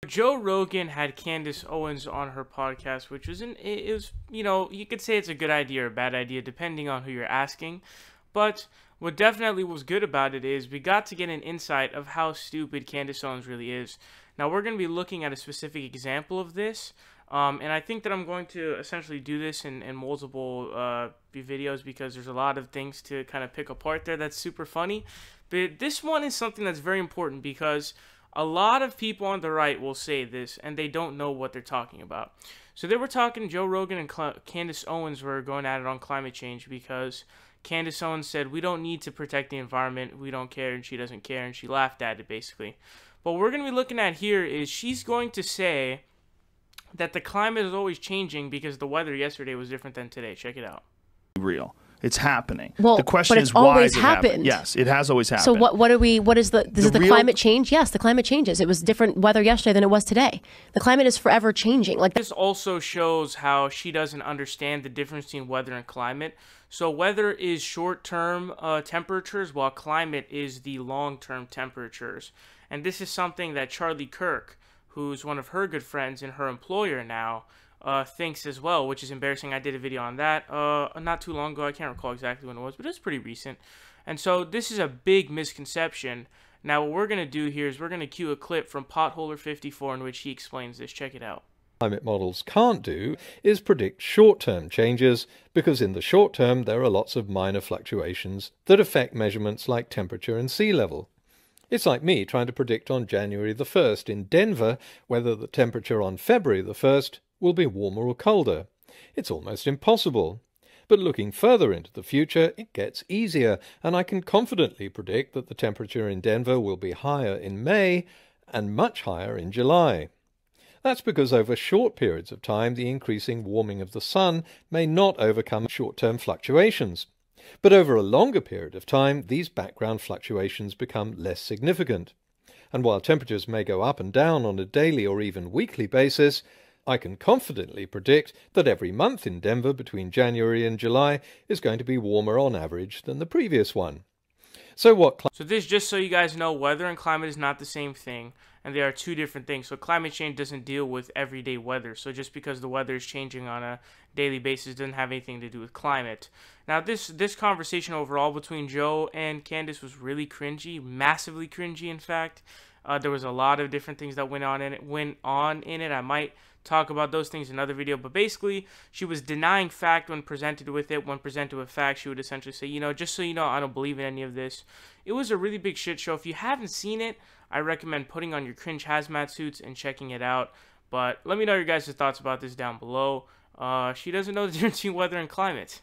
Joe Rogan had Candace Owens on her podcast, which it was, you could say it's a good idea or a bad idea depending on who you're asking. But what definitely was good about it is we got to get an insight of how stupid Candace Owens really is. Now we're going to be looking at a specific example of this, and I think that I'm going to essentially do this in multiple videos because there's a lot of things to kind of pick apart there that's super funny. But this one is something that's very important because a lot of people on the right will say this, and they don't know what they're talking about. So they were talking, Joe Rogan and Candace Owens were going at it on climate change because Candace Owens said, we don't need to protect the environment, we don't care, and she doesn't care, and she laughed at it, basically. But what we're going to be looking at here is she's going to say that the climate is always changing because the weather yesterday was different than today. Check it out. Real. It's happening. Well, the question but it's is why always has it happened? happened. Yes, it has always happened. So what is the climate change? Yes, the climate changes. It was different weather yesterday than it was today. The climate is forever changing. Like this also shows how she doesn't understand the difference between weather and climate. So weather is short-term temperatures, while climate is the long-term temperatures. And this is something that Charlie Kirk, who's one of her good friends and her employer now, thinks as well, which is embarrassing. I did a video on that not too long ago. I can't recall exactly when it was, but it was pretty recent. And so this is a big misconception. Now what we're going to do here is we're going to cue a clip from Potholer54 in which he explains this. Check it out. Climate models can't do is predict short-term changes, because in the short term there are lots of minor fluctuations that affect measurements like temperature and sea level. It's like me trying to predict on January the 1st in Denver whether the temperature on February the 1st will be warmer or colder. It's almost impossible. But looking further into the future, it gets easier, and I can confidently predict that the temperature in Denver will be higher in May and much higher in July. That's because over short periods of time, the increasing warming of the sun may not overcome short-term fluctuations. But over a longer period of time, these background fluctuations become less significant. And while temperatures may go up and down on a daily or even weekly basis, I can confidently predict that every month in Denver between January and July is going to be warmer on average than the previous one. So this, just so you guys know, weather and climate is not the same thing, and they are two different things. So climate change doesn't deal with everyday weather. So just because the weather is changing on a daily basis doesn't have anything to do with climate. Now this conversation overall between Joe and Candace was really cringy, massively cringy in fact. There was a lot of different things that went on in it. I might talk about those things in another video, but basically she was denying fact when presented with it. When presented with fact, she would essentially say, just so you know, I don't believe in any of this. It was a really big shit show. If you haven't seen it, I recommend putting on your cringe hazmat suits and checking it out. But let me know your guys' thoughts about this down below. She doesn't know the difference between weather and climate.